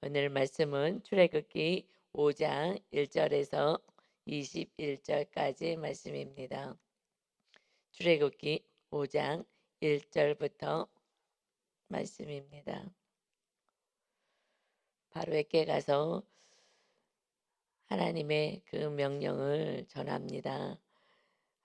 오늘 말씀은 출애굽기 5장 1절에서 21절까지 말씀입니다. 출애굽기 5장 1절부터 말씀입니다. 바로에게 가서 하나님의 그 명령을 전합니다.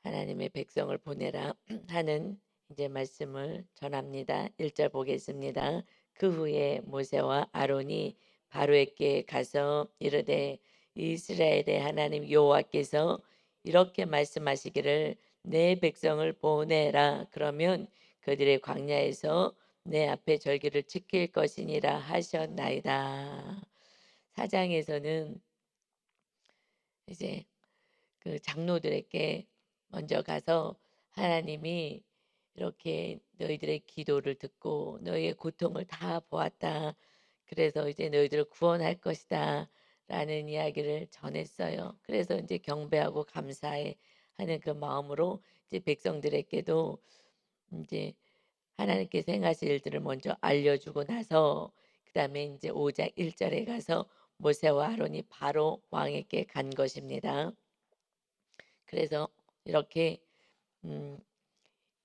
하나님의 백성을 보내라 하는 이제 말씀을 전합니다. 1절 보겠습니다. 그 후에 모세와 아론이 바로에게 가서 이르되 이스라엘의 하나님 여호와께서 이렇게 말씀하시기를 내 백성을 보내라. 그러면 그들의 광야에서 내 앞에 절기를 지킬 것이니라 하셨나이다. 사장에서는 이제 그 장로들에게 먼저 가서 하나님이 이렇게 너희들의 기도를 듣고 너희의 고통을 다 보았다. 그래서 이제 너희들을 구원할 것이다. 라는 이야기를 전했어요. 그래서 이제 경배하고 감사해 하는 그 마음으로 이제 백성들에게도 이제 하나님께서 행하실 일들을 먼저 알려주고 나서 그다음에 이제 5장 1절에 가서 모세와 아론이 바로 왕에게 간 것입니다. 그래서 이렇게 음,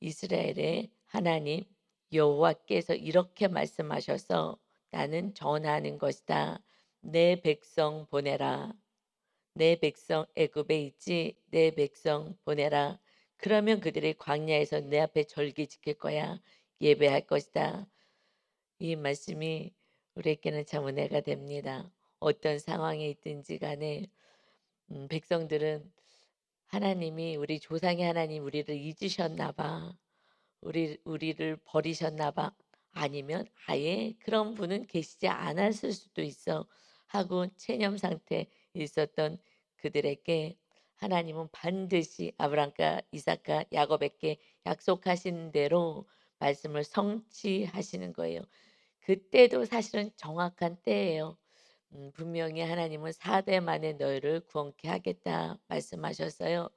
이스라엘의 하나님 여호와께서 이렇게 말씀하셔서 나는 전하는 것이다. 내 백성 보내라. 내 백성 애굽에 있지. 내 백성 보내라. 그러면 그들이 광야에서 내 앞에 절기 지킬 거야. 예배할 것이다. 이 말씀이 우리에게는 참 은혜가 됩니다. 어떤 상황에 있든지 간에 백성들은 하나님이 우리 조상의 하나님 우리를 잊으셨나 봐. 우리를 버리셨나 봐. 아니면 아예 그런 분은 계시지 않았을 수도 있어. 하고 체념 상태에 있었던 그들에게 하나님은 반드시 아브라함과 이삭과 야곱에게 약속하신 대로 말씀을 성취하시는 거예요. 그때도 사실은 정확한 때예요. 분명히 하나님은 4대 만에 너희를 구원케 하겠다 말씀하셨어요.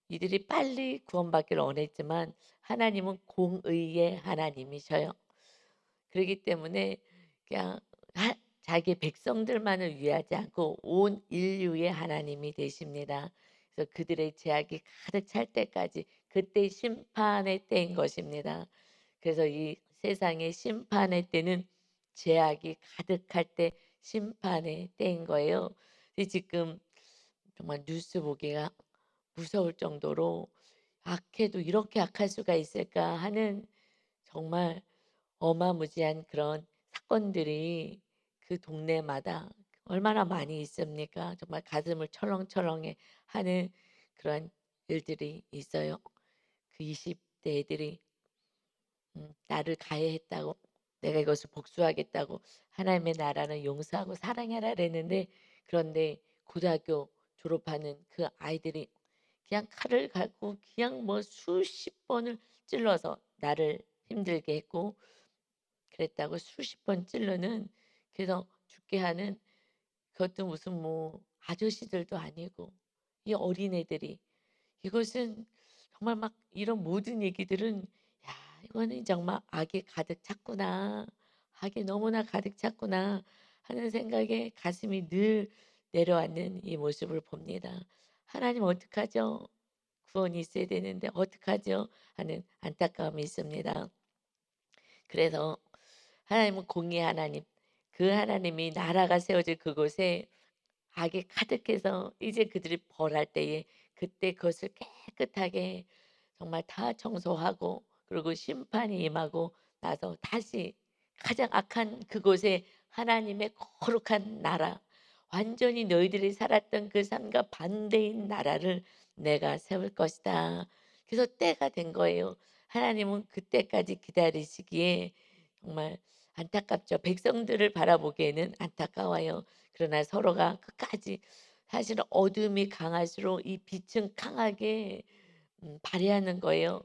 이들이 빨리 구원받기를 원했지만 하나님은 공의의 하나님이셔요. 그렇기 때문에 그냥 자기 백성들만을 위하지 않고 온 인류의 하나님이 되십니다. 그래서 그들의 죄악이 가득 찰 때까지 그때 심판의 때인 것입니다. 그래서 이 세상의 심판의 때는 죄악이 가득할 때 심판의 때인 거예요. 근데 지금 정말 뉴스 보기가 무서울 정도로 악해도 이렇게 악할 수가 있을까 하는 정말 어마무지한 그런 사건들이 그 동네마다 얼마나 많이 있습니까? 정말 가슴을 철렁철렁해 하는 그런 일들이 있어요. 그 20대 애들이 나를 가해했다고 내가 이것을 복수하겠다고 하나님의 나라는 용서하고 사랑해라 그랬는데 그런데 고등학교 졸업하는 그 아이들이 그냥 칼을 갖고 그냥 뭐 수십 번을 찔러서 나를 힘들게 했고 그랬다고 수십 번 찔르는 그래서 죽게 하는 그것도 무슨 뭐 아저씨들도 아니고 이 어린애들이 이것은 정말 막 이런 모든 얘기들은 야 이거는 정말 악이 가득 찼구나. 악이 너무나 가득 찼구나 하는 생각에 가슴이 늘 내려앉는 이 모습을 봅니다. 하나님 어떡하죠? 구원이 있어야 되는데 어떡하죠? 하는 안타까움이 있습니다. 그래서 하나님은 공의 하나님, 그 하나님이 나라가 세워질 그곳에 악이 가득해서 이제 그들이 벌할 때에 그때 그것을 깨끗하게 정말 다 청소하고 그리고 심판이 임하고 나서 다시 가장 악한 그곳에 하나님의 거룩한 나라 완전히 너희들이 살았던 그 삶과 반대인 나라를 내가 세울 것이다. 그래서 때가 된 거예요. 하나님은 그때까지 기다리시기에 정말 안타깝죠. 백성들을 바라보기에는 안타까워요. 그러나 서로가 끝까지 사실은 어둠이 강할수록 이 빛은 강하게 발휘하는 거예요.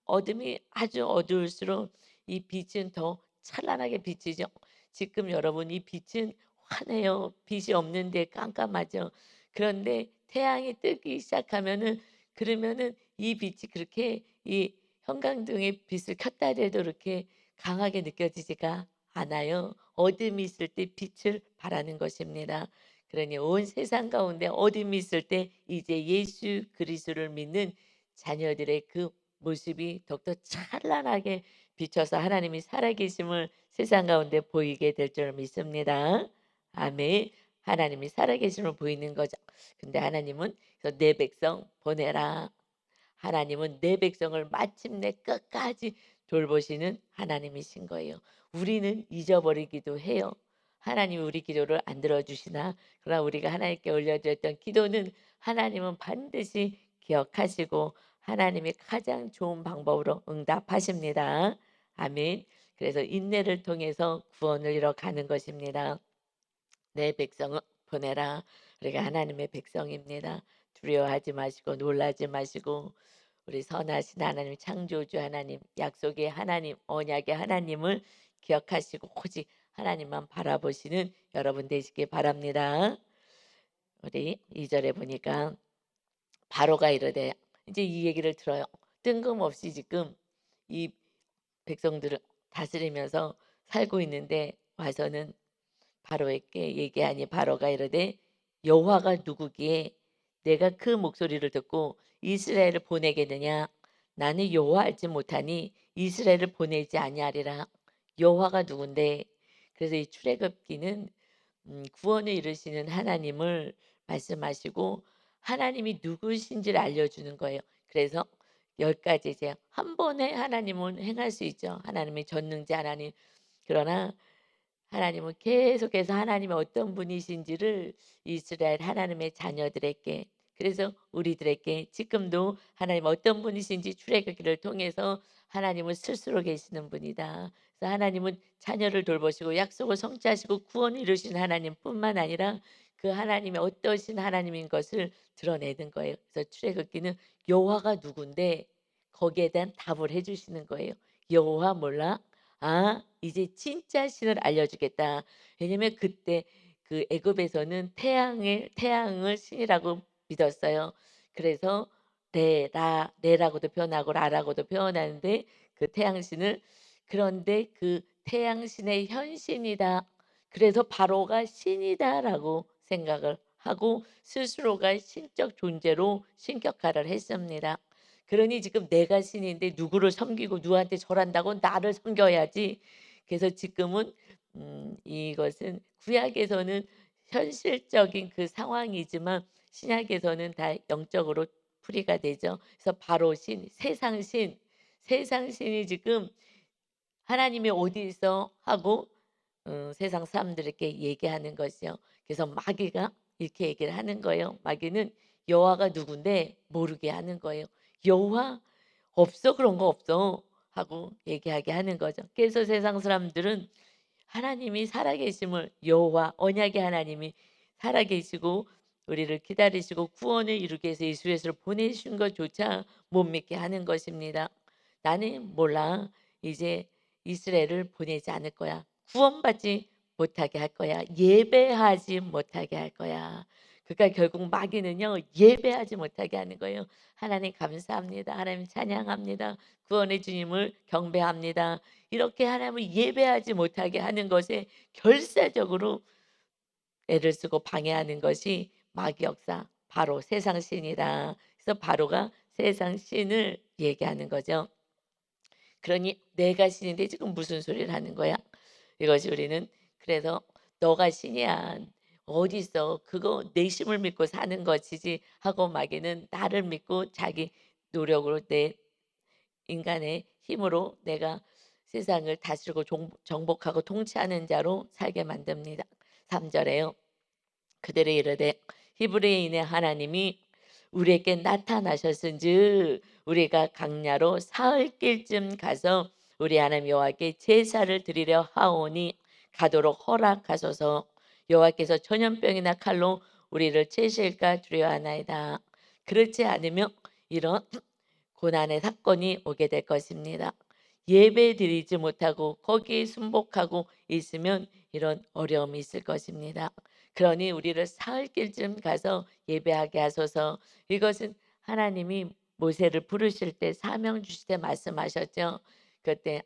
어둠이 아주 어두울수록 이 빛은 더 찬란하게 비치죠. 지금 여러분 이 빛은 환해요. 빛이 없는데 깜깜하죠. 그런데 태양이 뜨기 시작하면은 그러면은 이 빛이 그렇게 이 형광등의 빛을 켰다 해도 그렇게 강하게 느껴지지가 않아요. 어둠이 있을 때 빛을 발하는 것입니다. 그러니 온 세상 가운데 어둠이 있을 때 이제 예수 그리스도를 믿는 자녀들의 그 모습이 더욱더 찬란하게 비춰서 하나님이 살아계심을 세상 가운데 보이게 될 줄 믿습니다. 아멘. 하나님이 살아계심을 보이는 거죠. 근데 하나님은 그래서 내 백성 보내라. 하나님은 내 백성을 마침내 끝까지 돌보시는 하나님이신 거예요. 우리는 잊어버리기도 해요. 하나님이 우리 기도를 안 들어주시나? 그러나 우리가 하나님께 올려드렸던 기도는 하나님은 반드시 기억하시고 하나님이 가장 좋은 방법으로 응답하십니다. 아멘. 그래서 인내를 통해서 구원을 이뤄가는 것입니다. 내 백성을 보내라. 우리가 하나님의 백성입니다. 두려워하지 마시고 놀라지 마시고 우리 선하신 하나님, 창조주 하나님, 약속의 하나님, 언약의 하나님을 기억하시고 오직 하나님만 바라보시는 여러분 되시길 바랍니다. 우리 2절에 보니까 바로가 이르되 이제 이 얘기를 들어요. 뜬금없이 지금 이 백성들을 다스리면서 살고 있는데 와서는 바로에게 얘기하니 바로가 이르되 여호와가 누구기에 내가 그 목소리를 듣고 이스라엘을 보내겠느냐 나는 여호와 알지 못하니 이스라엘을 보내지 아니하리라. 여호와가 누군데 그래서 이 출애굽기는 구원을 이루시는 하나님을 말씀하시고 하나님이 누구신지를 알려주는 거예요. 그래서 10가지 이제 한 번에 하나님은 행할 수 있죠. 하나님의 전능자 하나님. 그러나 하나님은 계속해서 하나님이 어떤 분이신지를 이스라엘 하나님의 자녀들에게 그래서 우리들에게 지금도 하나님 어떤 분이신지 출애굽기를 통해서 하나님은 스스로 계시는 분이다. 그래서 하나님은 자녀를 돌보시고 약속을 성취하시고 구원을 이루신 하나님뿐만 아니라 그 하나님이 어떠신 하나님인 것을 드러내는 거예요. 그래서 출애굽기는 여호와가 누군데 거기에 대한 답을 해주시는 거예요. 여호와 몰라? 아, 이제 진짜 신을 알려주겠다. 왜냐면 그때 그 애굽에서는 태양을 신이라고 믿었어요. 그래서 레라고도 표현하고 라라고도 표현하는데 그 태양신을 그런데 그 태양신의 현신이다. 그래서 바로가 신이다라고 생각을 하고 스스로가 신적 존재로 신격화를 했습니다. 그러니 지금 내가 신인데 누구를 섬기고 누구한테 절한다고 나를 섬겨야지. 그래서 지금은 이것은 구약에서는 현실적인 그 상황이지만 신약에서는 다 영적으로 풀이가 되죠. 그래서 바로 세상 신이 지금 하나님이 어디 있어 하고 세상 사람들에게 얘기하는 것이요. 그래서 마귀가 이렇게 얘기를 하는 거예요. 마귀는 여호와가 누군데 모르게 하는 거예요. 여호와 없어 그런 거 없어 하고 얘기하게 하는 거죠. 그래서 세상 사람들은 하나님이 살아계심을 여호와 언약의 하나님이 살아계시고 우리를 기다리시고 구원을 이루기 위해서 예수를 보내신 것조차 못 믿게 하는 것입니다. 나는 몰라. 이제 이스라엘을 보내지 않을 거야. 구원받지 못하게 할 거야. 예배하지 못하게 할 거야. 그러니까 결국 마귀는요. 예배하지 못하게 하는 거예요. 하나님 감사합니다. 하나님 찬양합니다. 구원의 주님을 경배합니다. 이렇게 하나님을 예배하지 못하게 하는 것에 결사적으로 애를 쓰고 방해하는 것이 마귀 역사 바로 세상 신이다. 그래서 바로가 세상 신을 얘기하는 거죠. 그러니 내가 신인데 지금 무슨 소리를 하는 거야? 이것이 우리는 그래서 너가 신이야. 어디 있어? 그거 내 힘을 믿고 사는 것이지 하고 마귀는 나를 믿고 자기 노력으로 내 인간의 힘으로 내가 세상을 다스리고 정복하고 통치하는 자로 살게 만듭니다. 3절에요. 그들의 이르되 히브리인의 하나님이 우리에게 나타나셨은즉 우리가 강야로 사흘길쯤 가서 우리 하나님 여호와께 제사를 드리려 하오니 가도록 허락하소서. 여호와께서 전염병이나 칼로 우리를 채실까 두려워하나이다. 그렇지 않으면 이런 고난의 사건이 오게 될 것입니다. 예배 드리지 못하고 거기에 순복하고 있으면 이런 어려움이 있을 것입니다. 그러니 우리를 사흘길쯤 가서 예배하게 하소서. 이것은 하나님이 모세를 부르실 때 사명 주실 때 말씀하셨죠. 그때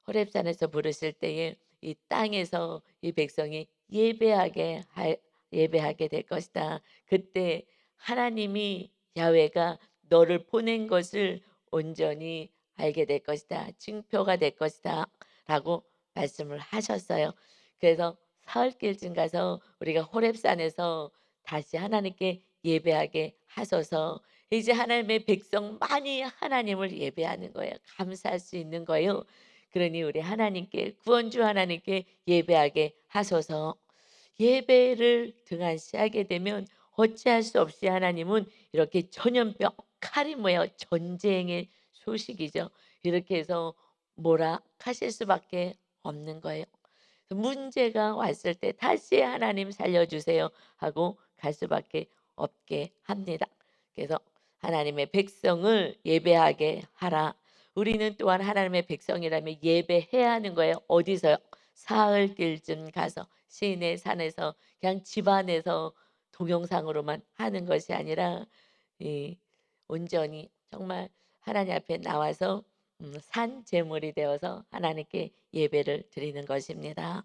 호렙산에서 부르실 때에 이 땅에서 이 백성이 예배하게 될 것이다. 그때 하나님이 야훼가 너를 보낸 것을 온전히 알게 될 것이다. 증표가 될 것이다. 라고 말씀을 하셨어요. 그래서 사흘길쯤 가서 우리가 호렙산에서 다시 하나님께 예배하게 하소서. 이제 하나님의 백성만이 하나님을 예배하는 거예요. 감사할 수 있는 거예요. 그러니 우리 하나님께 구원주 하나님께 예배하게 하소서. 예배를 등한시하게 되면 어찌할 수 없이 하나님은 이렇게 전염병, 칼이 뭐예요? 전쟁의 소식이죠. 이렇게 해서 몰아가실 수밖에 없는 거예요. 문제가 왔을 때 다시 하나님 살려주세요 하고 갈 수밖에 없게 합니다. 그래서 하나님의 백성을 예배하게 하라. 우리는 또한 하나님의 백성이라면 예배해야 하는 거예요. 어디서요? 사흘길쯤 가서 시내 산에서 그냥 집 안에서 동영상으로만 하는 것이 아니라 이 온전히 정말 하나님 앞에 나와서 산 제물이 되어서 하나님께 예배를 드리는 것입니다.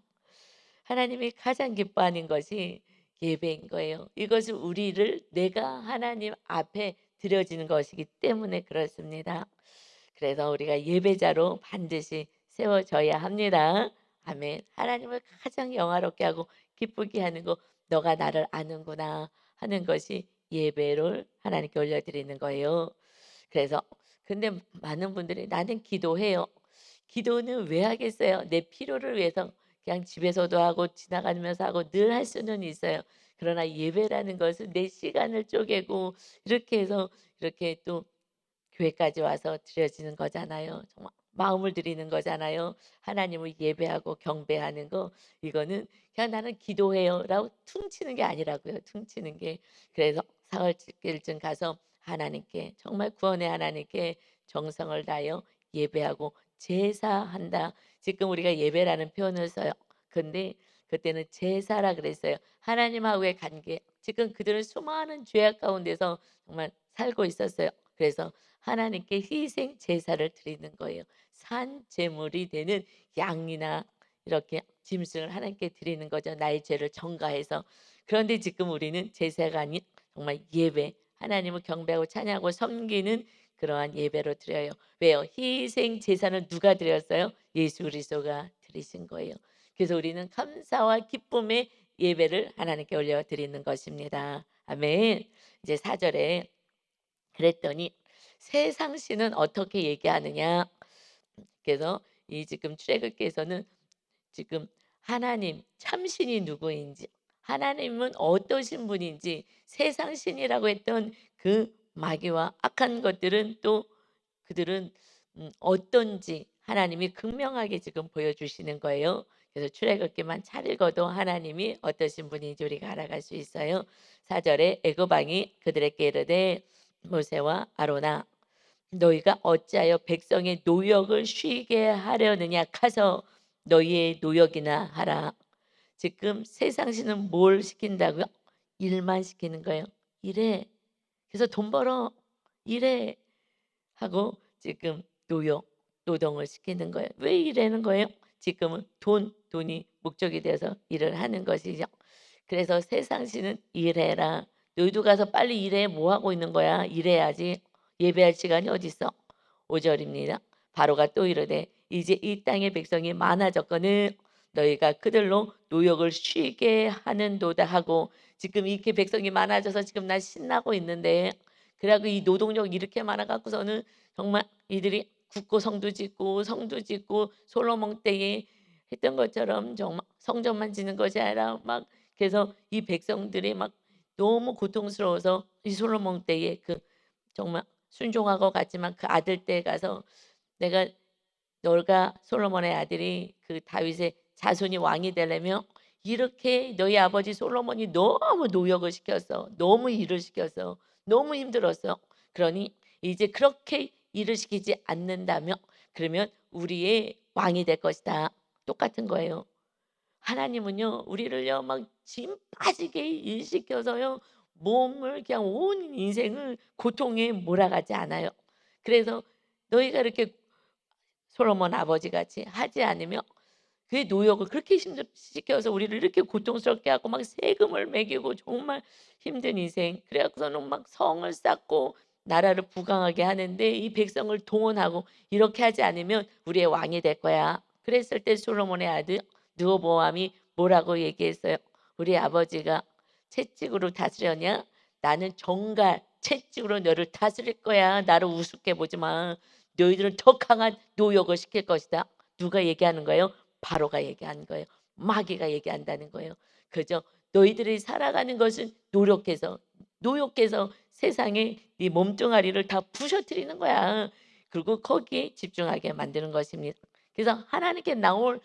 하나님이 가장 기뻐하는 것이 예배인 거예요. 이것은 우리를 내가 하나님 앞에 드려지는 것이기 때문에 그렇습니다. 그래서 우리가 예배자로 반드시 세워져야 합니다. 아멘. 하나님을 가장 영화롭게 하고 기쁘게 하는 거 너가 나를 아는구나 하는 것이 예배를 하나님께 올려드리는 거예요. 그래서 근데 많은 분들이 나는 기도해요. 기도는 왜 하겠어요? 내 필요를 위해서 그냥 집에서도 하고 지나가면서 하고 늘 할 수는 있어요. 그러나 예배라는 것은 내 시간을 쪼개고 이렇게 해서 이렇게 또 교회까지 와서 드려지는 거잖아요. 정말 마음을 드리는 거잖아요. 하나님을 예배하고 경배하는 거 이거는 그냥 '나는 기도해요.'라고 퉁치는 게 아니라고요. 퉁치는 게. 그래서 사흘길쯤 가서 하나님께 정말 구원의 하나님께 정성을 다하여 예배하고 제사한다. 지금 우리가 예배라는 표현을 써요. 근데 그때는 제사라 그랬어요. 하나님하고의 관계. 지금 그들은 수많은 죄악 가운데서 정말 살고 있었어요. 그래서 하나님께 희생 제사를 드리는 거예요. 산 제물이 되는 양이나 이렇게 짐승을 하나님께 드리는 거죠. 나의 죄를 전가해서. 그런데 지금 우리는 제사가 아닌 정말 예배, 하나님을 경배하고 찬양하고 섬기는 그러한 예배로 드려요. 왜요? 희생 제사는 누가 드렸어요? 예수 그리스도가 드리신 거예요. 그래서 우리는 감사와 기쁨의 예배를 하나님께 올려 드리는 것입니다. 아멘. 이제 4절에 그랬더니 세상 신은 어떻게 얘기하느냐. 그래서 이 지금 출애굽기에서는 지금 하나님 참신이 누구인지 하나님은 어떠신 분인지 세상 신이라고 했던 그 마귀와 악한 것들은 또 그들은 어떤지 하나님이 극명하게 지금 보여주시는 거예요. 그래서 출애굽기만 잘 읽어도 하나님이 어떠신 분인지 우리가 알아갈 수 있어요. 4절에 애굽 왕이 그들에게 이르되 모세와 아로나 너희가 어찌하여 백성의 노역을 쉬게 하려느냐 가서 너희의 노역이나 하라. 지금 세상 신은 뭘 시킨다고요? 일만 시키는 거예요. 일해. 그래서 돈 벌어. 일해. 하고 지금 노역, 노동을 시키는 거예요. 왜 일하는 거예요? 지금은 돈이 목적이 돼서 일을 하는 것이죠. 그래서 세상 신은 일해라. 너희도 가서 빨리 일해. 뭐 하고 있는 거야? 일해야지. 예배할 시간이 어디 있어? 5절입니다. 바로가 또 이르되 이제 이 땅의 백성이 많아졌거늘 너희가 그들로 노역을 쉬게 하는도다 하고 지금 이렇게 백성이 많아져서 지금 나 신나고 있는데 그래갖고 이 노동력 이렇게 많아 갖고서는 정말 이들이 굳고 성도 짓고 솔로몬 때에 했던 것처럼 정말 성전만 짓는 것이 아니라 막 그래서 이 백성들이 막 너무 고통스러워서 이 솔로몬 때에 그 정말 순종하고 갔지만 그 아들 때 가서 내가 너가 솔로몬의 아들이 그 다윗의 자손이 왕이 되려면 이렇게 너희 아버지 솔로몬이 너무 노역을 시켰어. 너무 일을 시켰어. 너무 힘들었어. 그러니 이제 그렇게 일을 시키지 않는다면 그러면 우리의 왕이 될 것이다. 똑같은 거예요. 하나님은요 우리를요 막 짐 빠지게 일시켜서요 몸을 그냥 온 인생을 고통에 몰아가지 않아요. 그래서 너희가 이렇게 솔로몬 아버지 같이 하지 않으면 그 노역을 그렇게 힘들 시켜서 우리를 이렇게 고통스럽게 하고 막 세금을 매기고 정말 힘든 인생. 그래 갖고서는 막 성을 쌓고 나라를 부강하게 하는데 이 백성을 동원하고 "이렇게 하지 않으면 우리의 왕이 될 거야." 그랬을 때 솔로몬의 아들 르호보암이 뭐라고 얘기했어요? "우리 아버지가 채찍으로 다스렸냐? 나는 정갈 채찍으로 너를 다스릴 거야. 나를 우습게 보지 마. 너희들은 더 강한 노역을 시킬 것이다." 누가 얘기하는 거예요? 바로가 얘기하는 거예요. 마귀가 얘기한다는 거예요. 그죠? "너희들이 살아가는 것은 노력해서 세상에 네 몸뚱아리를 다 부셔뜨리는 거야." 그리고 거기에 집중하게 만드는 것입니다. 그래서 하나님께 나올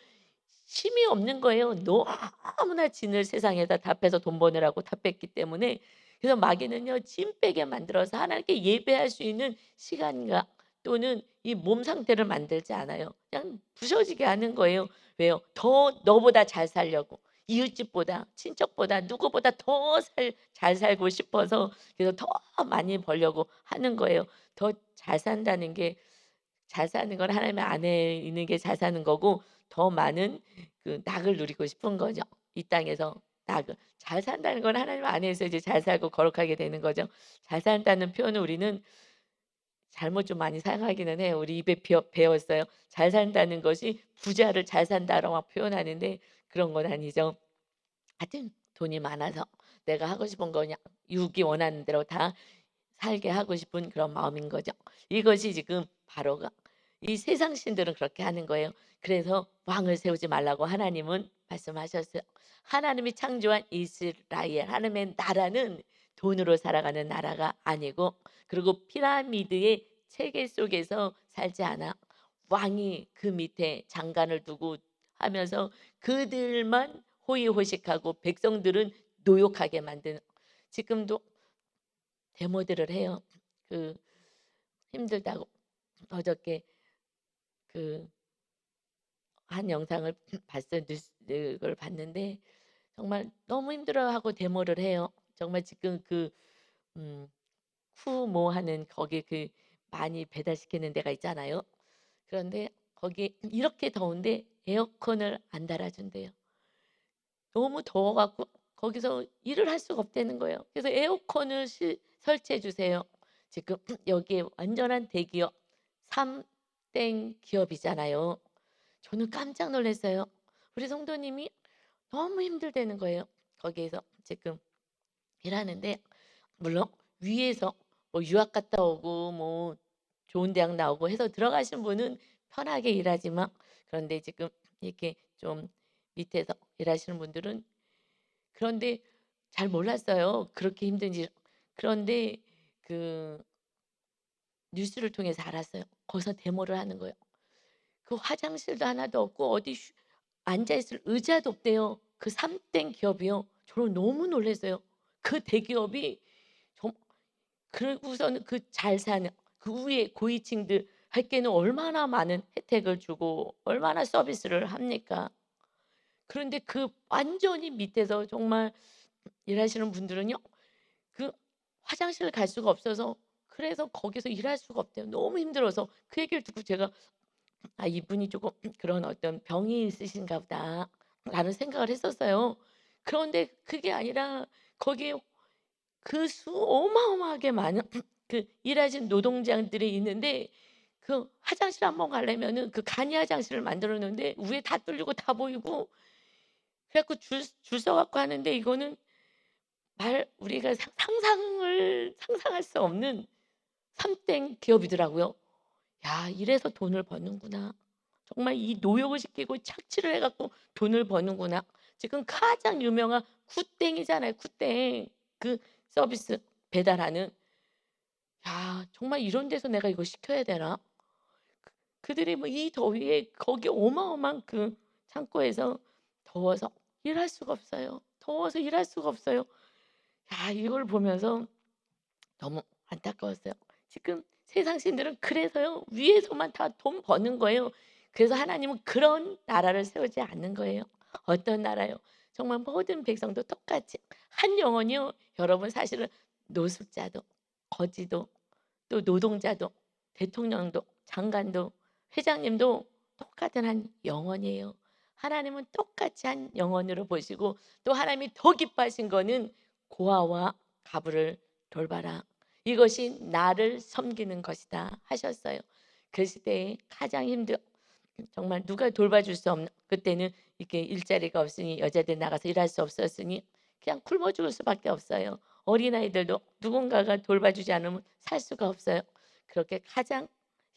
힘이 없는 거예요. 너무나 진을 세상에다 다 빼서 돈 버느라고 다 뺐기 때문에. 그래서 마귀는요 찐 빼게 만들어서 하나님께 예배할 수 있는 시간과 또는 이 몸 상태를 만들지 않아요. 그냥 부서지게 하는 거예요. 왜요? 더 너보다 잘 살려고. 이웃집보다 친척보다 누구보다 더 잘 살고 싶어서 그래서 더 많이 벌려고 하는 거예요. 더 잘 산다는 게 잘 사는 건 하나님의 안에 있는 게 잘 사는 거고 더 많은 그 낙을 누리고 싶은 거죠. 이 땅에서 낙을. 잘 산다는 건 하나님 안에서 이제 잘 살고 거룩하게 되는 거죠. 잘 산다는 표현을 우리는 잘못 좀 많이 사용하기는 해요. 우리 입에 배웠어요. 잘 산다는 것이 부자를 잘 산다라고 막 표현하는데 그런 건 아니죠. 하여튼 돈이 많아서 내가 하고 싶은 거냐 육이 원하는 대로 다 살게 하고 싶은 그런 마음인 거죠. 이것이 지금 바로가 이 세상 신들은 그렇게 하는 거예요. 그래서 왕을 세우지 말라고 하나님은 말씀하셨어요. 하나님이 창조한 이스라엘 하나님의 나라는 돈으로 살아가는 나라가 아니고 그리고 피라미드의 체계 속에서 살지 않아. 왕이 그 밑에 장관을 두고 하면서 그들만 호의호식하고 백성들은 노역하게 만드는 지금도 데모들을 해요. 그 힘들다고 어저께 그 한 영상을 봤어요. 뉴스 걸 봤는데 정말 너무 힘들어하고 데모를 해요. 정말 지금 그 음 쿠모 하는 거기 그 많이 배달시키는 데가 있잖아요. 그런데 거기 이렇게 더운데 에어컨을 안 달아 준대요. 너무 더워 갖고 거기서 일을 할 수가 없다는 거예요. 그래서 에어컨을 설치해 주세요. 지금 여기에 완전한 대기업 3땡 기업이잖아요. 저는 깜짝 놀랐어요. 우리 성도님이 너무 힘들다는 거예요. 거기에서 지금 일하는데 물론 위에서 뭐 유학 갔다 오고 뭐 좋은 대학 나오고 해서 들어가신 분은 편하게 일하지만 그런데 지금 이렇게 좀 밑에서 일하시는 분들은 그런데 잘 몰랐어요. 그렇게 힘든지. 그런데 그 뉴스를 통해서 알았어요. 거기서 데모를 하는 거예요. 그 화장실도 하나도 없고 어디 앉아 있을 의자도 없대요. 그 3땡 기업이요. 저는 너무 놀랐어요. 그 대기업이 정 그러고서는 그 잘 사는 그 위에 고위층들 할 게는 얼마나 많은 혜택을 주고 얼마나 서비스를 합니까? 그런데 그 완전히 밑에서 정말 일하시는 분들은요. 그 화장실을 갈 수가 없어서 그래서 거기서 일할 수가 없대요. 너무 힘들어서. 그 얘기를 듣고 제가 '아 이분이 조금 그런 어떤 병이 있으신가 보다.'라는 생각을 했었어요. 그런데 그게 아니라 거기에 그 어마어마하게 많은 그 일하시는 노동자들이 있는데 그 화장실 한번 가려면은 그 간이 화장실을 만들어 놓은데 위에 다 뚫리고 다 보이고 그래 갖고 줄 서 갖고 하는데 이거는 우리가 상상할 수 없는 3땡 기업이더라고요. '야 이래서 돈을 버는구나. 정말 이 노역을 시키고 착취를 해 갖고 돈을 버는구나.' 지금 가장 유명한 굿땡이잖아요, 굿땡. 그 서비스 배달하는. 야 정말 이런 데서 내가 이거 시켜야 되나? 그들이 뭐 이 더위에 거기 어마어마한 그 창고에서 더워서 일할 수가 없어요. 더워서 일할 수가 없어요. 야 이걸 보면서 너무 안타까웠어요. 지금 세상 신들은 그래서요. 위에서만 다 돈 버는 거예요. 그래서 하나님은 그런 나라를 세우지 않는 거예요. 어떤 나라요? 정말 모든 백성도 똑같이 한 영혼이요. 여러분 사실은 노숙자도 거지도 또 노동자도 대통령도 장관도 회장님도 똑같은 한 영혼이에요. 하나님은 똑같이 한 영혼으로 보시고 또 하나님이 더 기뻐하신 거는 고아와 가부를 돌봐라. 이것이 나를 섬기는 것이다 하셨어요. 그 시대에 가장 힘들 정말 누가 돌봐줄 수 없는 그때는 이렇게 일자리가 없으니 여자들 나가서 일할 수 없었으니 그냥 굶어 죽을 수밖에 없어요. 어린아이들도 누군가가 돌봐주지 않으면 살 수가 없어요. 그렇게 가장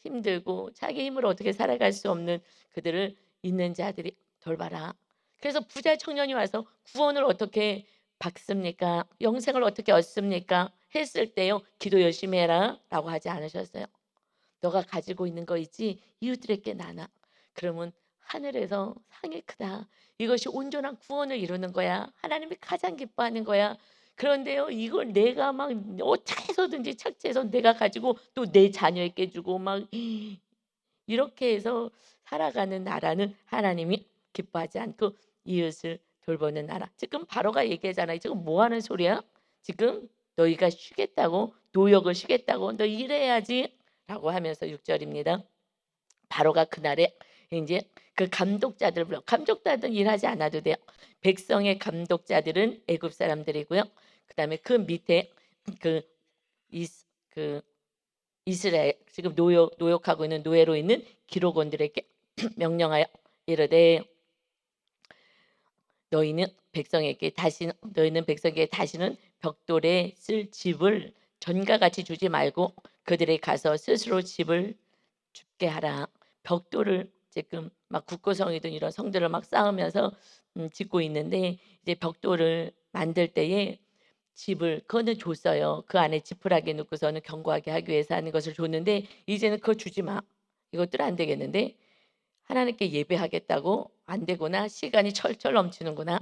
힘들고 자기 힘으로 어떻게 살아갈 수 없는 그들을 있는 자들이 돌봐라. 그래서 부자 청년이 와서 구원을 어떻게 받습니까? 영생을 어떻게 얻습니까? 했을 때요. 기도 열심히 해라 라고 하지 않으셨어요. 너가 가지고 있는 거 있지 이웃들에게 나눠. 그러면 하늘에서 상이 크다. 이것이 온전한 구원을 이루는 거야. 하나님이 가장 기뻐하는 거야. 그런데요, 이걸 내가 막 어떻게 해서든지 착취해서 내가 가지고 또 내 자녀에게 주고 막 이렇게 해서 살아가는 나라는 하나님이 기뻐하지 않고 이웃을 돌보는 나라. 지금 바로가 얘기하잖아요. 지금 뭐 하는 소리야? 지금 너희가 쉬겠다고 노역을 쉬겠다고 너 일해야지 라고 하면서 6절입니다. 바로가 그날에 이제 그 감독자들 불러. 감독자들은 일하지 않아도 돼요. 백성의 감독자들은 애굽 사람들이고요. 그다음에 그 밑에 그, 그 이스라엘 지금 노역하고 있는 노예로 있는 기록원들에게 명령하여 이르되 너희는 백성에게 다시는 벽돌에 쓸 집을 전과 같이 주지 말고 그들에 가서 스스로 집을 줍게 하라. 벽돌을 지금 막 국고성이든 이런 성들을 막 쌓으면서 짓고 있는데 이제 벽돌을 만들 때에 집을 그거는 줬어요. 그 안에 지푸라기 넣고서는 견고하게 하기 위해서 하는 것을 줬는데 이제는 그거 주지 마. 이것들 안 되겠는데 하나님께 예배하겠다고 안 되구나. 시간이 철철 넘치는구나.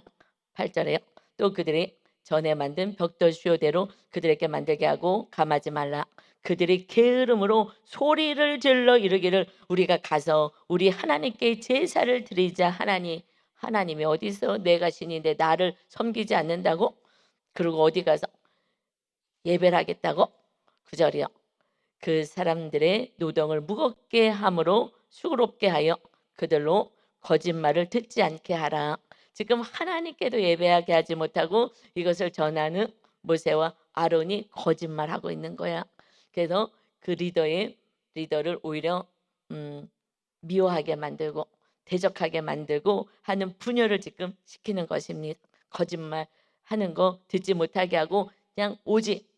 8절에요. 또 그들이 전에 만든 벽돌 수요대로 그들에게 만들게 하고 감하지 말라. 그들이 게으름으로 소리를 질러 이르기를 우리가 가서 우리 하나님께 제사를 드리자 하나니 하나님이 어디서 내가 신인데 나를 섬기지 않는다고? 그리고 어디 가서 예배를 하겠다고? 9절이요. 그 사람들의 노동을 무겁게 함으로 수고롭게 하여 그들로 거짓말을 듣지 않게 하라. 지금 하나님께도 예배하게 하지 못하고 이것을 전하는 모세와 아론이 거짓말하고 있는 거야. 그래서 그 리더를 오히려 미워하게 만들고 대적하게 만들고 하는 분열을 지금 시키는 것입니다. 거짓말 하는 거 듣지 못하게 하고 그냥 오직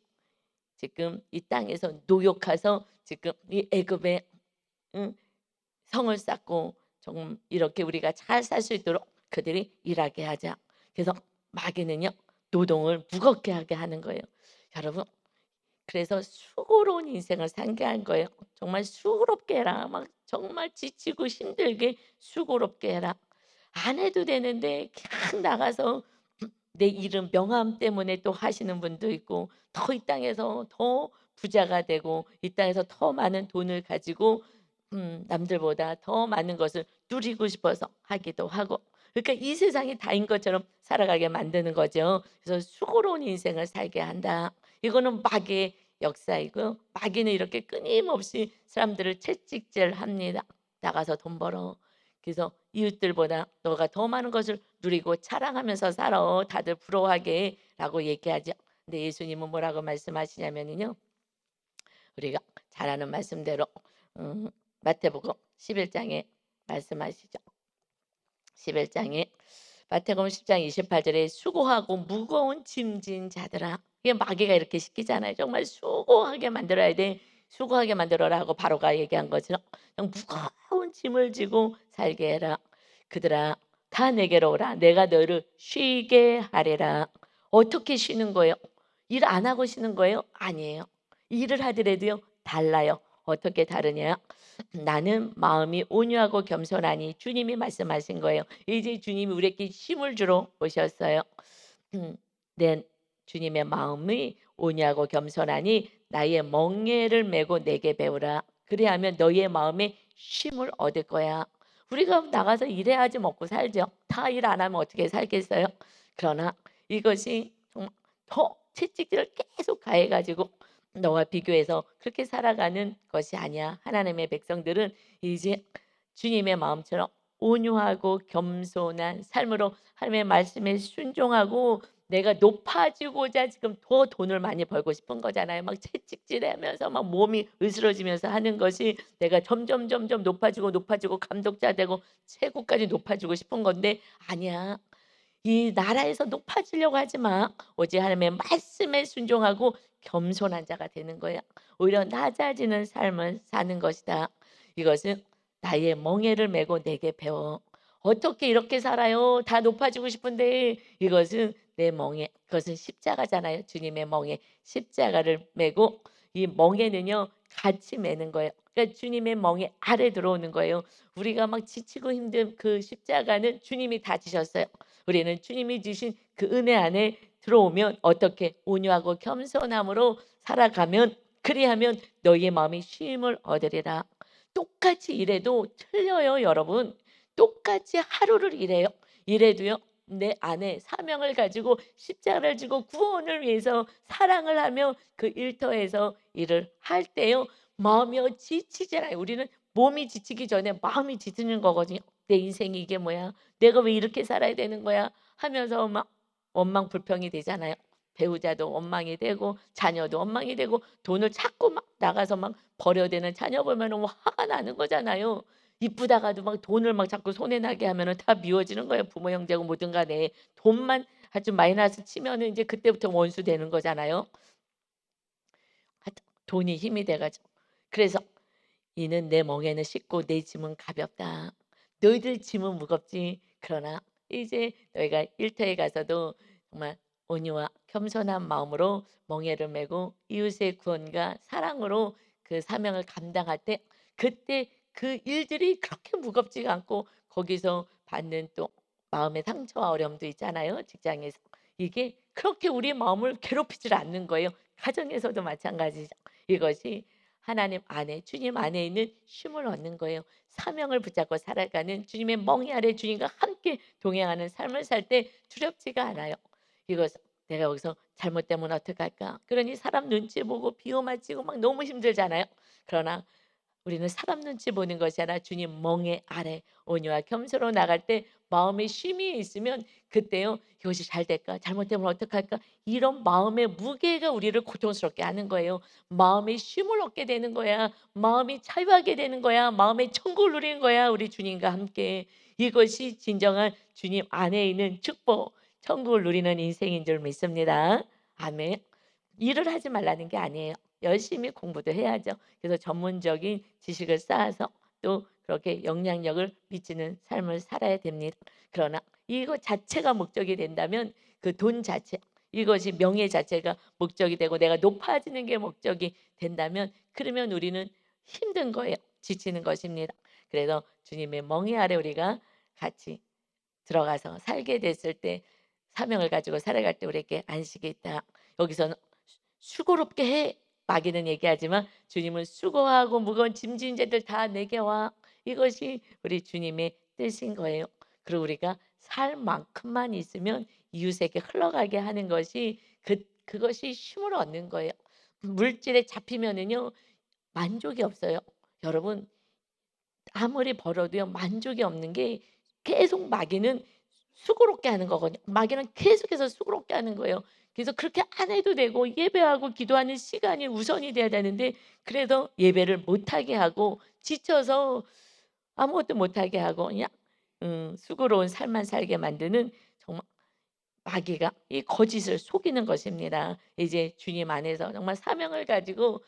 지금 이 땅에서 노역해서 지금 이 애굽에 성을 쌓고 좀 이렇게 우리가 잘 살 수 있도록 그들이 일하게 하자. 그래서 마귀는요 노동을 무겁게 하게 하는 거예요. 여러분 그래서 수고로운 인생을 살게 한 거예요. 정말 수고롭게 해라. 막 정말 지치고 힘들게 수고롭게 해라. 안 해도 되는데 그냥 나가서 내 이름 명함 때문에 또 하시는 분도 있고 더 이 땅에서 더 부자가 되고 이 땅에서 더 많은 돈을 가지고 남들보다 더 많은 것을 누리고 싶어서 하기도 하고 그러니까 이 세상이 다인 것처럼 살아가게 만드는 거죠. 그래서 수고로운 인생을 살게 한다. 이거는 마귀의 역사이고요. 마귀는 이렇게 끊임없이 사람들을 채찍질합니다. 나가서 돈 벌어. 그래서 이웃들보다 너가 더 많은 것을 누리고 자랑하면서 살아. 다들 부러워하게 라고 얘기하죠. 근데 예수님은 뭐라고 말씀하시냐면요. 우리가 잘 아는 말씀대로 마태복음 11장에 말씀하시죠. 11장에 마태복음 10장 28절에 수고하고 무거운 짐진 자들아. 이게 마귀가 이렇게 시키잖아요. 정말 수고하게 만들어야 돼. 수고하게 만들어라 하고 바로가 얘기한 것처럼 무거운 짐을 지고 살게 해라. 그들아 다 내게로 오라. 내가 너를 쉬게 하리라. 어떻게 쉬는 거예요? 일 안 하고 쉬는 거예요? 아니에요. 일을 하더라도요 달라요. 어떻게 다르냐? 나는 마음이 온유하고 겸손하니 주님이 말씀하신 거예요. 이제 주님이 우리에게 힘을 주러 오셨어요. 내 주님의 마음이 온유하고 겸손하니 나의 멍에를 메고 내게 배우라. 그래야하면 너의 마음에 쉼을 얻을 거야. 우리가 나가서 일해야지 먹고 살죠. 다 일 안 하면 어떻게 살겠어요? 그러나 이것이 정말 더 채찍질을 계속 가해가지고 너와 비교해서 그렇게 살아가는 것이 아니야. 하나님의 백성들은 이제 주님의 마음처럼 온유하고 겸손한 삶으로 하나님의 말씀에 순종하고 내가 높아지고자 지금 더 돈을 많이 벌고 싶은 거잖아요. 막 채찍질하면서 막 몸이 으스러지면서 하는 것이 내가 점점 높아지고 감독자 되고 최고까지 높아지고 싶은 건데 아니야. 이 나라에서 높아지려고 하지 마. 오직 하나님의 말씀에 순종하고 겸손한 자가 되는 거야. 오히려 낮아지는 삶을 사는 것이다. 이것은 나의 멍에를 메고 내게 배워. 어떻게 이렇게 살아요? 다 높아지고 싶은데 이것은 내 멍에 그것은 십자가잖아요. 주님의 멍에 십자가를 메고 이 멍에는요 같이 매는 거예요. 그러니까 주님의 멍에 아래 들어오는 거예요. 우리가 막 지치고 힘든 그 십자가는 주님이 다 지셨어요. 우리는 주님이 주신 그 은혜 안에 들어오면 어떻게 온유하고 겸손함으로 살아가면 그리하면 너희의 마음이 쉼을 얻으리라. 똑같이 일해도 틀려요, 여러분. 똑같이 하루를 일해요. 일해도요. 내 안에 사명을 가지고 십자가를 지고 구원을 위해서 사랑을 하며 그 일터에서 일을 할 때요. 마음이 지치지 않아요. 우리는 몸이 지치기 전에 마음이 지치는 거거든요. '내 인생이 이게 뭐야? 내가 왜 이렇게 살아야 되는 거야?' 하면서 막 원망 불평이 되잖아요. 배우자도 원망이 되고 자녀도 원망이 되고 돈을 자꾸 막 나가서 막 버려야 되는 자녀 보면은 뭐 화가 나는 거잖아요. 이쁘다가도 막 돈을 막 자꾸 손에 나게 하면은 다 미워지는 거예요. 부모 형제고 뭐든 간에. 돈만 아주 마이너스 치면은 인제 그때부터 원수 되는 거잖아요. 하여튼 돈이 힘이 돼 가지고. 그래서 "이는 내 멍에는 쉽고 내 짐은 가볍다. 너희들 짐은 무겁지. 그러나 이제 너희가 일터에 가서도 정말 온유와 겸손한 마음으로 멍에를 메고 이웃의 구원과 사랑으로 그 사명을 감당할 때 그때 그 일들이 그렇게 무겁지가 않고 거기서 받는 또 마음의 상처와 어려움도 있잖아요, 직장에서. 이게 그렇게 우리의 마음을 괴롭히질 않는 거예요. 가정에서도 마찬가지죠. 이것이 하나님 안에 주님 안에 있는 쉼을 얻는 거예요. 사명을 붙잡고 살아가는 주님의 멍에 아래 주님과 함께 동행하는 삶을 살 때 두렵지가 않아요. 이것 내가 여기서 잘못되면 어떡할까? 그러니 사람 눈치 보고 비호 맞히고 막 너무 힘들잖아요. 그러나 우리는 사람 눈치 보는 것이 아니라 주님 멍에 아래 온유와 겸손으로 나갈 때 마음에 쉼이 있으면 그때요. '이것이 잘 될까? 잘못되면 어떡할까?' 이런 마음의 무게가 우리를 고통스럽게 하는 거예요. 마음의 쉼을 얻게 되는 거야. 마음이 자유하게 되는 거야. 마음의 천국을 누리는 거야, 우리 주님과 함께. 이것이 진정한 주님 안에 있는 축복, 천국을 누리는 인생인 줄 믿습니다. 아멘. 일을 하지 말라는 게 아니에요. 열심히 공부도 해야죠. 그래서 전문적인 지식을 쌓아서 또 그렇게 영향력을 미치는 삶을 살아야 됩니다. 그러나 이것 자체가 목적이 된다면 그 돈 자체 이것이 명예 자체가 목적이 되고 내가 높아지는 게 목적이 된다면 그러면 우리는 힘든 거예요. 지치는 것입니다. 그래서 주님의 멍에 아래 우리가 같이 들어가서 살게 됐을 때 사명을 가지고 살아갈 때 우리에게 안식이 있다. 여기서는 수고롭게 해. 마귀는 얘기하지만 주님은 수고하고 무거운 짐진 자들 다 내게 와. 이것이 우리 주님의 뜻인 거예요. 그리고 우리가 살 만큼만 있으면 이웃에게 흘러가게 하는 것이 그것이 쉼을 얻는 거예요. 물질에 잡히면은요 만족이 없어요. 여러분 아무리 벌어도요 만족이 없는 게 계속 마귀는 수고롭게 하는 거거든요. 마귀는 계속해서 수고롭게 하는 거예요. 그래서 그렇게 안 해도 되고 예배하고 기도하는 시간이 우선이 돼야 되는데 그래서 예배를 못 하게 하고 지쳐서 아무것도 못 하게 하고 그냥 수고로운 삶만 살게 만드는 정말 마귀가 이 거짓을 속이는 것입니다. 이제 주님 안에서 정말 사명을 가지고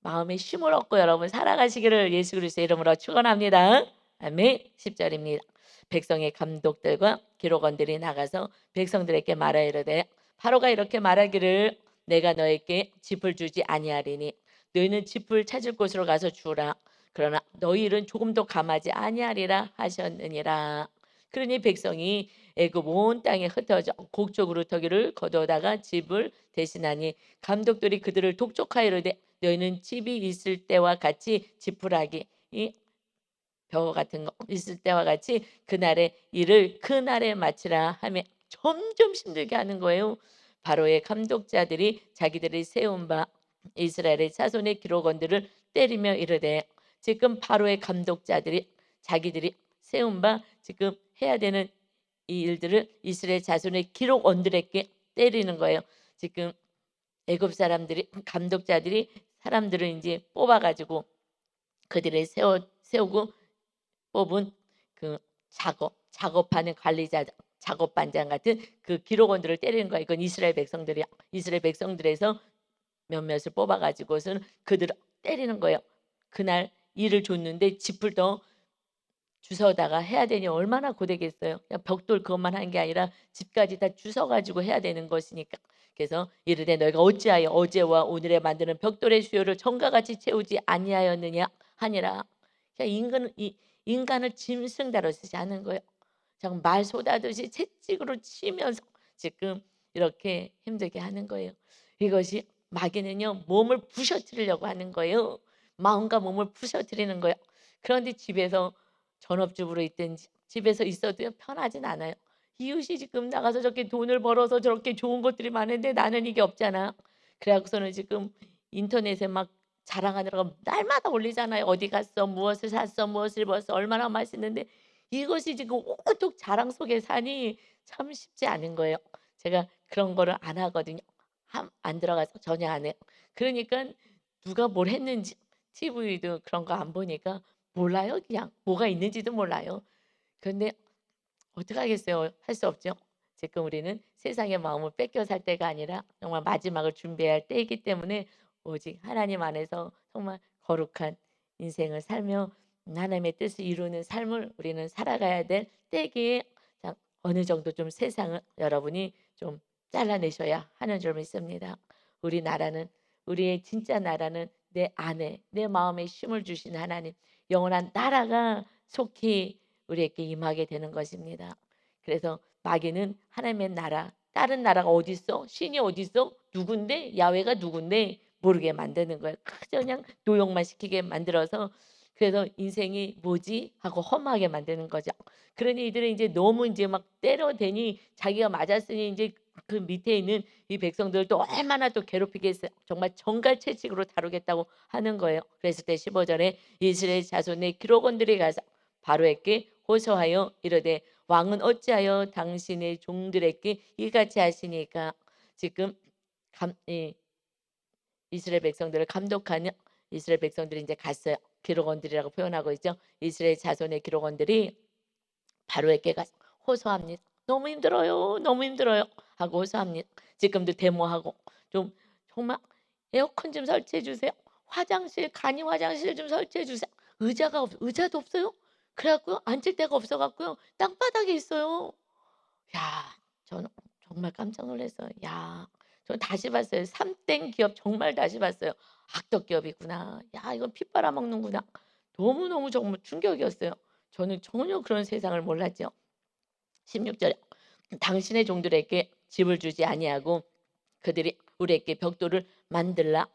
마음의 쉼을 얻고 여러분 살아가시기를 예수 그리스도의 이름으로 축원합니다. 아멘. 10 절입니다. 백성의 감독들과 기록원들이 나가서 백성들에게 말하 이르되 바로가 이렇게 말하기를 내가 너에게 짚을 주지 아니하리니 너희는 짚을 찾을 곳으로 가서 주라. 그러나 너희 일은 조금도 감하지 아니하리라 하셨느니라. 그러니 백성이 애굽 온 땅에 흩어져 곡적으로 터기를 거두다가 집을 대신하니 감독들이 그들을 독촉하여 이르되 너희는 집이 있을 때와 같이 지푸라기 이 벼 같은 거 있을 때와 같이 그날의 일을 그날에 마치라 하며 점점 힘들게 하는 거예요. 바로의 감독자들이 자기들이 세운 바 이스라엘의 자손의 기록원들을 때리며 이르되 지금 바로의 감독자들이 자기들이 세운 바 지금 해야 되는 이 일들을 이스라엘 자손의 기록원들에게 때리는 거예요. 지금 애굽 사람들이 감독자들이 사람들을 인제 뽑아 가지고 그들을 세우고 뽑은 그 작업하는 관리자, 작업반장 같은 그 기록원들을 때리는 거야. 이건 이스라엘 백성들이야. 이스라엘 백성들에서 몇몇을 뽑아 가지고서는 그들을 때리는 거예요. 그날 일을 줬는데 짚을 더 주워다가 해야 되니 얼마나 고되겠어요. 그냥 벽돌 그것만 하는 게 아니라 집까지 다 주워 가지고 해야 되는 것이니까. 그래서 이르되 너희가 어찌하여 어제와 오늘에 만드는 벽돌의 수요를 전과 같이 채우지 아니하였느냐 하니라. 그냥 인간을 짐승 다루듯이 하는 거예요. 정말 말 쏟아듯이 채찍으로 치면서 지금 이렇게 힘들게 하는 거예요. 이것이 마귀는요 몸을 부셔뜨리려고 하는 거예요. 마음과 몸을 부셔뜨리는 거예요. 그런데 집에서 전업주부로 있든지 집에서 있어도 편하진 않아요. 이웃이 지금 나가서 저렇게 돈을 벌어서 저렇게 좋은 것들이 많은데 나는 이게 없잖아. 그래 갖고서는 지금 인터넷에 막 자랑하느라고 날마다 올리잖아요. 어디 갔어? 무엇을 샀어? 무엇을 입었어? 얼마나 맛있는데 이것이 지금 온통 자랑 속에 사니 참 쉽지 않은 거예요. 제가 그런 거를 안 하거든요. 안 들어가서 전혀 안 해요. 그러니까 누가 뭘 했는지 TV도 그런 거 안 보니까 몰라요. 그냥 뭐가 있는지도 몰라요. 그런데 어떡하겠어요. 할 수 없죠. 지금 우리는 세상의 마음을 뺏겨 살 때가 아니라 정말 마지막을 준비할 때이기 때문에 오직 하나님 안에서 정말 거룩한 인생을 살며 하나님의 뜻을 이루는 삶을 우리는 살아가야 될 때기에 어느 정도 좀 세상을 여러분이 좀 잘라내셔야 하는 줄 믿습니다. 우리나라는 우리의 진짜 나라는 내 안에 내 마음에 쉼을 주신 하나님 영원한 나라가 속히 우리에게 임하게 되는 것입니다. 그래서 마귀는 하나님의 나라 다른 나라가 어디 있어? 신이 어디 있어? 누군데? 야훼가 누군데? 모르게 만드는 거예요. 그냥 노역만 시키게 만들어서 그래서 인생이 뭐지? 하고 허무하게 만드는 거죠. 그러니 이들은 이제 너무 이제 막 때려대니 자기가 맞았으니 이제 그 밑에 있는 이 백성들을 또 얼마나 또 괴롭히겠어요. 정말 정갈채찍으로 다루겠다고 하는 거예요. 그랬을 때 15절에 이스라엘 자손의 기록원들이 가서 바로에게 호소하여 이르되 왕은 어찌하여 당신의 종들에게 이같이 하시니까 지금 이스라엘 백성들을 감독하는 이스라엘 백성들이 이제 갔어요. 기록원들이라고 표현하고 있죠. 이스라엘 자손의 기록원들이 바로에게 가서 호소합니다. 너무 힘들어요. 너무 힘들어요. 하고 호소합니다. 지금도 데모하고 좀 정말 에어컨 좀 설치해 주세요. 화장실 간이 화장실 좀 설치해 주세요. 의자도 없어요. 그래갖고 앉을 데가 없어갖고요. 땅바닥에 있어요. 야, 저는 정말 깜짝 놀랐어요. 야, 저는 다시 봤어요. 삼땡 기업 정말 다시 봤어요. 악덕 기업이구나. 야, 이건 피 빨아먹는구나. 너무너무 정말 충격이었어요. 저는 전혀 그런 세상을 몰랐죠. 16절에 당신의 종들에게 집을 주지 아니하고 그들이 우리에게 벽돌을 만들라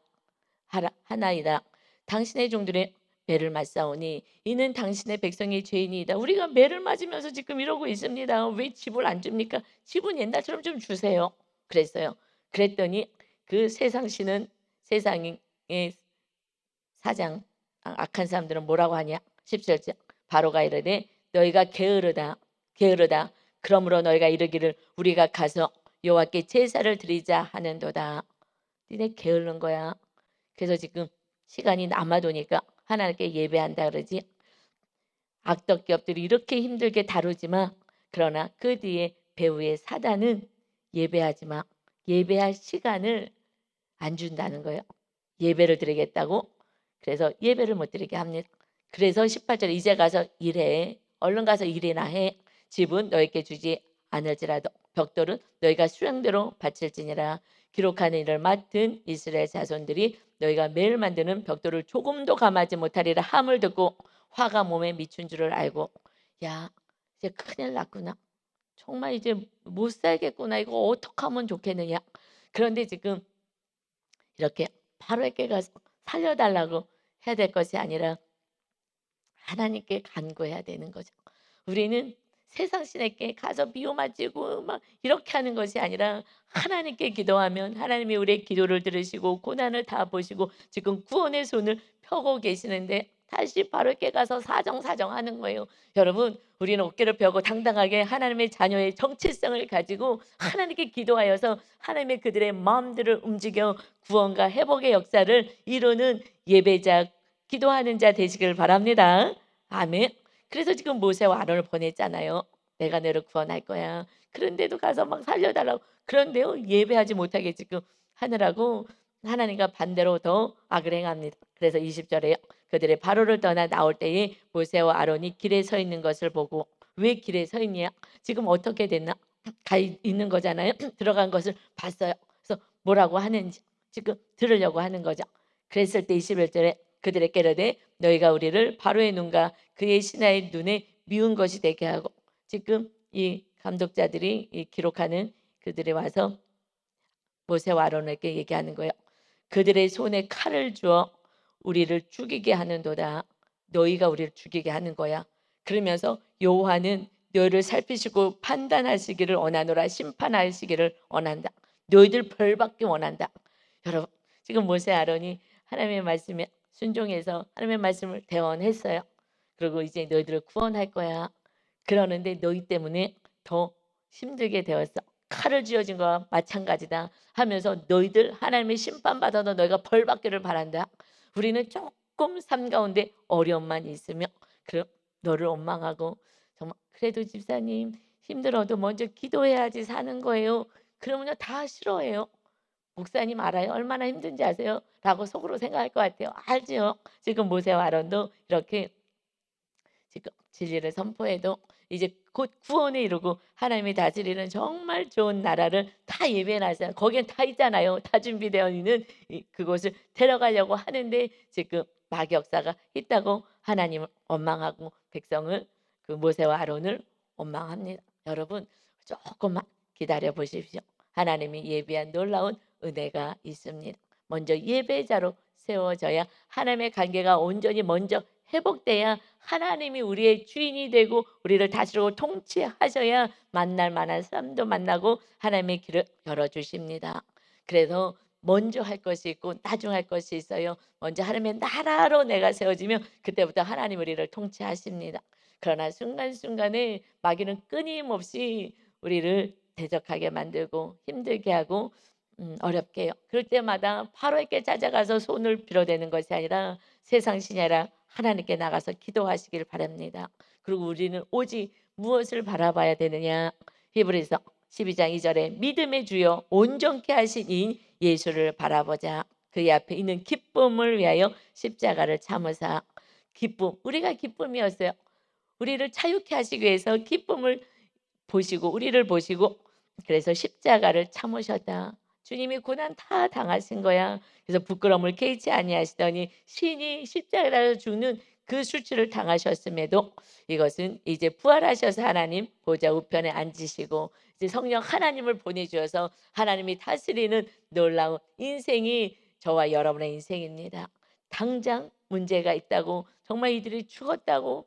하나이다. 당신의 종들의 매를 맞사오니 이는 당신의 백성의 죄인이다. 우리가 매를 맞으면서 지금 이러고 있습니다. 왜 집을 안 줍니까? 집은 옛날처럼 좀 주세요. 그랬어요. 그랬더니 그 세상의 사장 악한 사람들은 뭐라고 하냐? 17절 바로가 이르되 너희가 게으르다. 그러므로 너희가 이르기를 우리가 가서 여호와께 제사를 드리자 하는도다. 니네 게으른 거야. 그래서 지금 시간이 남아도니까 하나님께 예배한다 그러지. 악덕 기업들이 이렇게 힘들게 다루지만 그러나 그 뒤에 배후의 사단은 예배하지 마. 예배할 시간을 안 준다는 거예요. 예배를 드리겠다고. 그래서 예배를 못 드리게 합니다. 그래서 18절 이제 가서 일해. 얼른 가서 일이나 해. 집은 너에게 주지 않을지라도 벽돌은 너희가 수령대로 바칠지니라. 기록하는 일을 맡은 이스라엘 자손들이 너희가 매일 만드는 벽돌을 조금도 감하지 못하리라 함을 듣고 화가 몸에 미춘 줄을 알고 야 이제 큰일 났구나. 정말 이제 못 살겠구나. 이거 어떻게 하면 좋겠느냐. 그런데 지금 이렇게 바로에게 가서 살려달라고 해야 될 것이 아니라 하나님께 간구해야 되는 거죠. 우리는 세상 신에게 가서 미워 맞지고 막 이렇게 하는 것이 아니라 하나님께 기도하면 하나님이 우리의 기도를 들으시고 고난을 다 보시고 지금 구원의 손을 펴고 계시는데 다시 바로께 가서 사정사정하는 거예요. 여러분, 우리는 어깨를 펴고 당당하게 하나님의 자녀의 정체성을 가지고 하나님께 기도하여서 하나님의 그들의 마음들을 움직여 구원과 회복의 역사를 이루는 예배자, 기도하는 자 되시길 바랍니다. 아멘. 그래서 지금 모세와 아론을 보냈잖아요. 내가 너를 구원할 거야. 그런데도 가서 막 살려달라고. 그런데요, 예배하지 못하게 지금 하느라고 하나님과 반대로 더 악을 행합니다. 그래서 20절에 그들의 바로를 떠나 나올 때에 모세와 아론이 길에 서 있는 것을 보고, 왜 길에 서 있냐? 지금 어떻게 됐나? 가 있는 거잖아요. 들어간 것을 봤어요. 그래서 뭐라고 하는지 지금 들으려고 하는 거죠. 그랬을 때 21절에 그들에게 이르되 너희가 우리를 바로의 눈과 그의 신하의 눈에 미운 것이 되게 하고, 지금 이 감독자들이 이 기록하는 그들이 와서 모세와 아론에게 얘기하는 거예요. 그들의 손에 칼을 주어 우리를 죽이게 하는도다. 너희가 우리를 죽이게 하는 거야. 그러면서 여호와는 너희를 살피시고 판단하시기를 원하노라. 심판하시기를 원한다. 너희들 벌받기 원한다. 여러분, 지금 모세 아론이 하나님의 말씀에 순종해서 하나님의 말씀을 대언했어요. 그리고 이제 너희들을 구원할 거야. 그러는데 너희 때문에 더 힘들게 되었어. 칼을 쥐어진 거와 마찬가지다 하면서 너희들 하나님의 심판받아도 너희가 벌받기를 바란다. 우리는 조금 삶 가운데 어려움만 있으며 그럼 너를 원망하고, 정말 그래도 집사님 힘들어도 먼저 기도해야지 사는 거예요. 그러면요 다 싫어해요. 목사님 알아요? 얼마나 힘든지 아세요? 라고 속으로 생각할 것 같아요. 알죠? 지금 모세와 아론도 이렇게 지금 진리를 선포해도 이제 곧 구원에 이르고 하나님이 다스리는 정말 좋은 나라를 다 예배해놨어요. 거기엔 다 있잖아요. 다 준비되어 있는 그곳을 데려가려고 하는데 지금 마귀역사가 있다고 하나님을 원망하고 백성을, 그 모세와 아론을 원망합니다. 여러분, 조금만 기다려 보십시오. 하나님이 예비한 놀라운 은혜가 있습니다. 먼저 예배자로 세워져야 하나님의 관계가 온전히 먼저 회복돼야 하나님이 우리의 주인이 되고 우리를 다스리고 통치하셔야 만날 만한 사람도 만나고 하나님의 길을 열어주십니다. 그래서 먼저 할 것이 있고 나중 할 것이 있어요. 먼저 하나님의 나라로 내가 세워지면 그때부터 하나님 우리를 통치하십니다. 그러나 순간순간에 마귀는 끊임없이 우리를 대적하게 만들고 힘들게 하고 어렵게 해요. 그럴 때마다 바로에게 찾아가서 손을 빌어대는 것이 아니라 세상 신이 아니라 하나님께 나가서 기도하시길 바랍니다. 그리고 우리는 오직 무엇을 바라봐야 되느냐? 히브리서 12장 2절에 믿음의 주여 온전케 하신 이 예수를 바라보자. 그의 앞에 있는 기쁨을 위하여 십자가를 참으사. 기쁨, 우리가 기쁨이었어요. 우리를 자유케 하시기 위해서 기쁨을 보시고 우리를 보시고 그래서 십자가를 참으셨다. 주님이 고난 다 당하신 거야. 그래서 부끄러움을 개의치 아니하시더니 신이 십자가로 죽는 그 수치를 당하셨음에도 이것은 이제 부활하셔서 하나님 보좌 우편에 앉으시고 이제 성령 하나님을 보내주셔서 하나님이 다스리는 놀라운 인생이 저와 여러분의 인생입니다. 당장 문제가 있다고 정말 이들이 죽었다고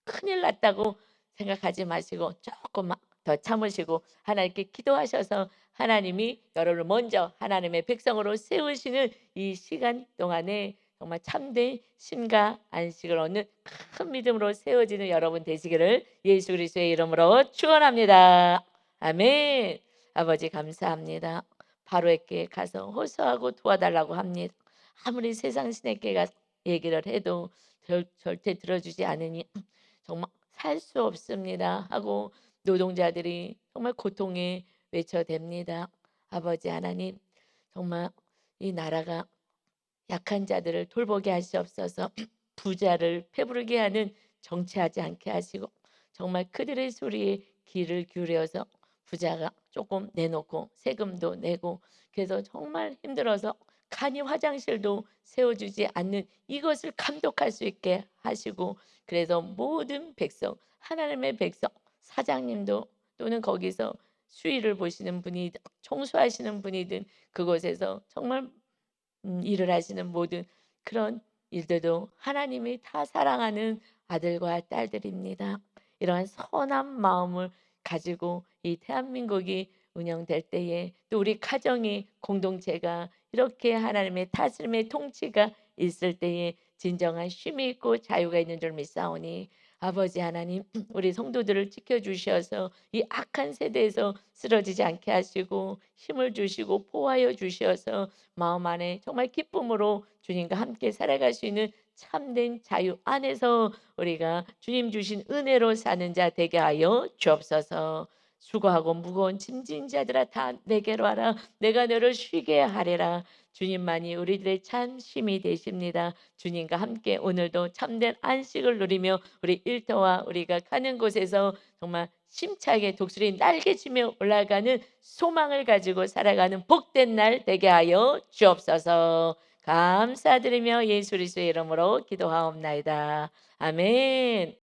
큰일 났다고 생각하지 마시고 조금만 더 참으시고 하나님께 기도하셔서 하나님이 여러분을 먼저 하나님의 백성으로 세우시는 이 시간 동안에 정말 참된 심과 안식을 얻는 큰 믿음으로 세워지는 여러분 되시기를 예수 그리스도의 이름으로 축원합니다. 아멘. 아버지 감사합니다. 바로에게 가서 호소하고 도와달라고 합니다. 아무리 세상 신에게 가서 얘기를 해도 절대 들어주지 않으니 정말 살 수 없습니다 하고 노동자들이 정말 고통에 외쳐댑니다. 아버지 하나님, 정말 이 나라가 약한 자들을 돌보게 하시옵소서. 부자를 배부르게 하는 정치하지 않게 하시고 정말 그들의 소리에 귀를 기울여서 부자가 조금 내놓고 세금도 내고 그래서 정말 힘들어서 간이 화장실도 세워주지 않는 이것을 감독할 수 있게 하시고, 그래서 모든 백성, 하나님의 백성, 사장님도 또는 거기서 수의를 보시는 분이든 청소하시는 분이든 그곳에서 정말 일을 하시는 모든 그런 일들도 하나님이 다 사랑하는 아들과 딸들입니다. 이러한 선한 마음을 가지고 이 대한민국이 운영될 때에 또 우리 가정이 공동체가 이렇게 하나님의 다스림의 통치가 있을 때에 진정한 쉼이 있고 자유가 있는 줄 믿사오니 아버지 하나님 우리 성도들을 지켜주셔서 이 악한 세대에서 쓰러지지 않게 하시고 힘을 주시고 보호하여 주셔서 마음 안에 정말 기쁨으로 주님과 함께 살아갈 수 있는 참된 자유 안에서 우리가 주님 주신 은혜로 사는 자 되게 하여 주옵소서. 수고하고 무거운 짐진 자들아 다 내게로 와라. 내가 너를 쉬게 하리라. 주님만이 우리들의 참 쉼이 되십니다. 주님과 함께 오늘도 참된 안식을 누리며 우리 일터와 우리가 가는 곳에서 정말 심차게 독수리 날개치며 올라가는 소망을 가지고 살아가는 복된 날 되게 하여 주옵소서. 감사드리며 예수 그리스도의 이름으로 기도하옵나이다. 아멘.